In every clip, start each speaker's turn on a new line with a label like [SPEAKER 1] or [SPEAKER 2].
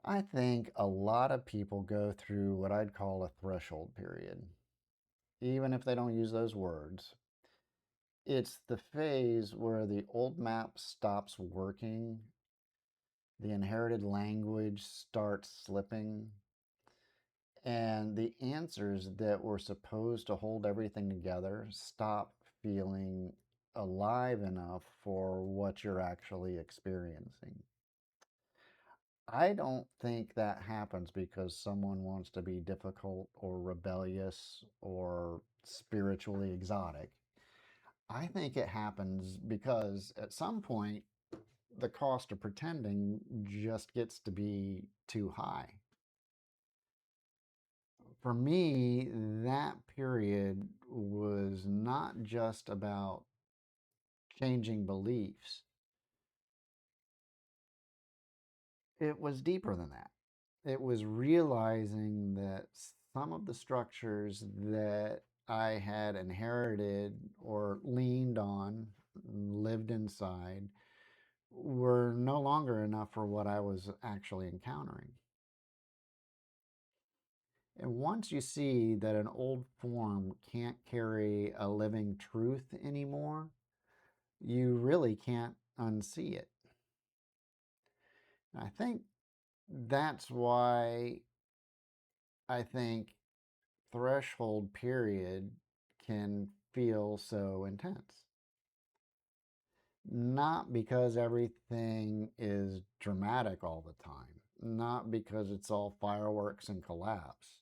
[SPEAKER 1] I think a lot of people go through what I'd call a threshold period, even if they don't use those words. It's the phase where the old map stops working, the inherited language starts slipping, and the answers that were supposed to hold everything together stop feeling alive enough for what you're actually experiencing. I don't think that happens because someone wants to be difficult or rebellious or spiritually exotic. I think it happens because at some point, the cost of pretending just gets to be too high. For me, that period was not just about changing beliefs, it was deeper than that. It was realizing that some of the structures that I had inherited or leaned on, lived inside, were no longer enough for what I was actually encountering. And once you see that an old form can't carry a living truth anymore, you really can't unsee it. I think that's why I think threshold period can feel so intense. Not because everything is dramatic all the time, not because it's all fireworks and collapse.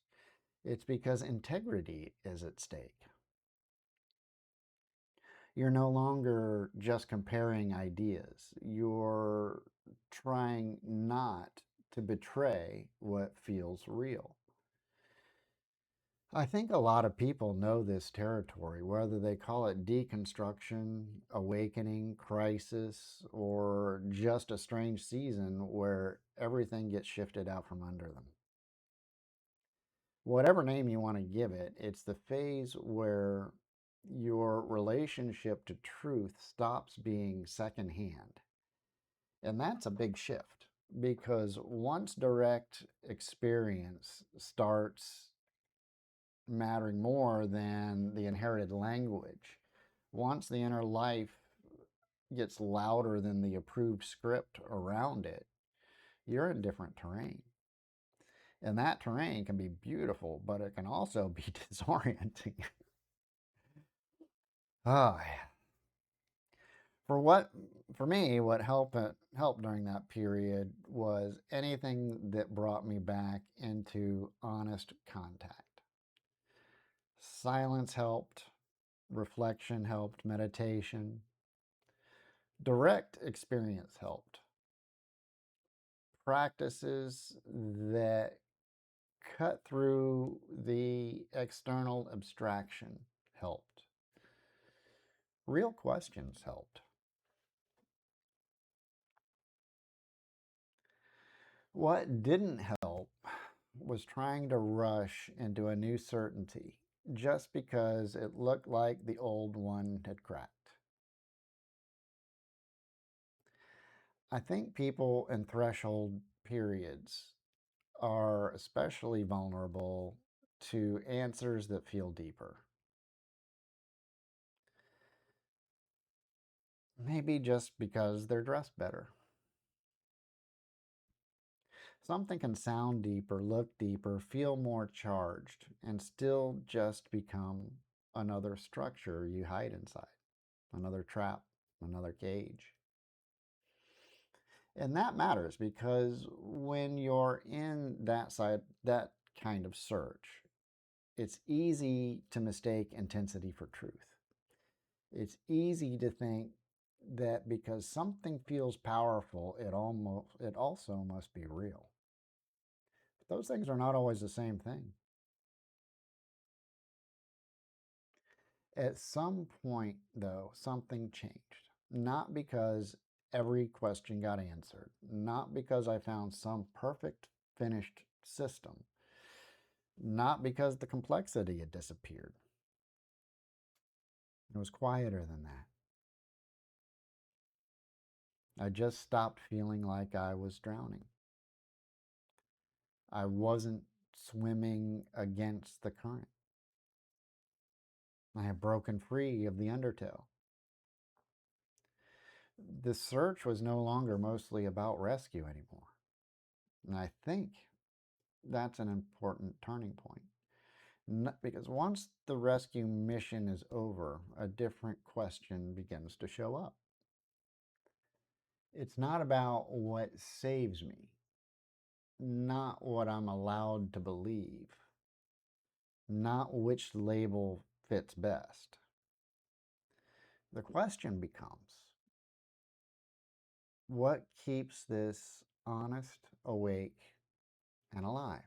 [SPEAKER 1] It's because integrity is at stake. You're no longer just comparing ideas, you're trying not to betray what feels real. I think a lot of people know this territory, whether they call it deconstruction, awakening, crisis, or just a strange season where everything gets shifted out from under them. Whatever name you want to give it, it's the phase where your relationship to truth stops being secondhand. And that's a big shift because once direct experience starts mattering more than the inherited language. Once the inner life gets louder than the approved script around it, you're in different terrain. And that terrain can be beautiful, but it can also be disorienting. Oh, for what for me, what helped during that period was anything that brought me back into honest contact. Silence helped, reflection helped, meditation, direct experience helped. Practices that cut through the external abstraction helped. Real questions helped. What didn't help was trying to rush into a new certainty just because it looked like the old one had cracked. I think people in threshold periods are especially vulnerable to answers that feel deeper. Maybe just because they're dressed better. Something can sound deeper, look deeper, feel more charged, and still just become another structure you hide inside, another trap, another cage. And that matters because when you're in that kind of search, it's easy to mistake intensity for truth. It's easy to think that because something feels powerful, it also must be real. But those things are not always the same thing. At some point, though, something changed. Not because every question got answered, not because I found some perfect finished system, not because the complexity had disappeared. It was quieter than that. I just stopped feeling like I was drowning. I wasn't swimming against the current. I had broken free of the undertow. The search was no longer mostly about rescue anymore. And I think that's an important turning point. Because once the rescue mission is over, a different question begins to show up. It's not about what saves me, not what I'm allowed to believe, not which label fits best. The question becomes, what keeps this honest, awake, and alive?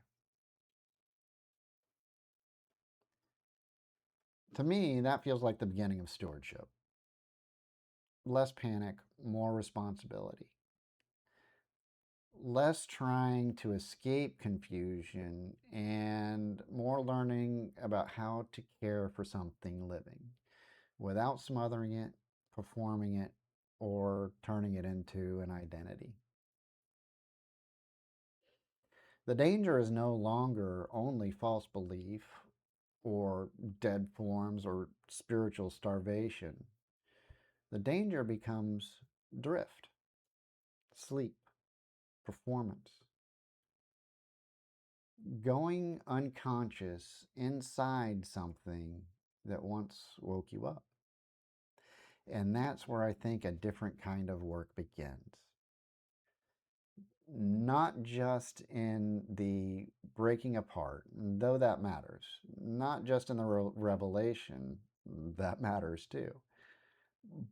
[SPEAKER 1] To me, that feels like the beginning of stewardship. Less panic, more responsibility. Less trying to escape confusion and more learning about how to care for something living without smothering it, performing it, or turning it into an identity. The danger is no longer only false belief or dead forms or spiritual starvation. The danger becomes drift, sleep, performance, going unconscious inside something that once woke you up. And that's where I think a different kind of work begins. Not just in the breaking apart, though that matters, not just in the revelation, that matters too,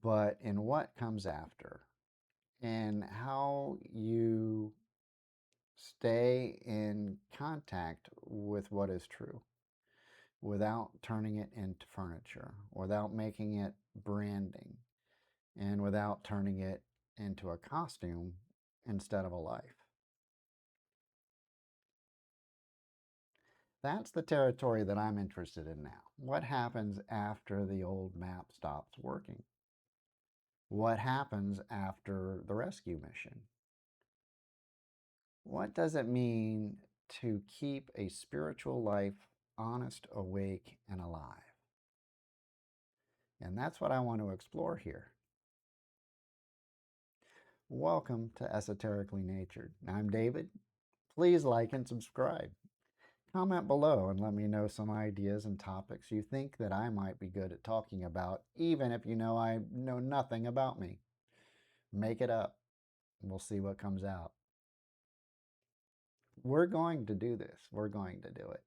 [SPEAKER 1] but in what comes after and how you stay in contact with what is true without turning it into furniture, without making it branding, and without turning it into a costume instead of a life. That's the territory that I'm interested in now. What happens after the old map stops working? What happens after the rescue mission? What does it mean to keep a spiritual life honest, awake, and alive? And that's what I want to explore here. Welcome to Esoterically Natured. I'm David. Please like and subscribe. Comment below and let me know some ideas and topics you think that I might be good at talking about, even if you know I know nothing about me. Make it up. We'll see what comes out. We're going to do this. We're going to do it.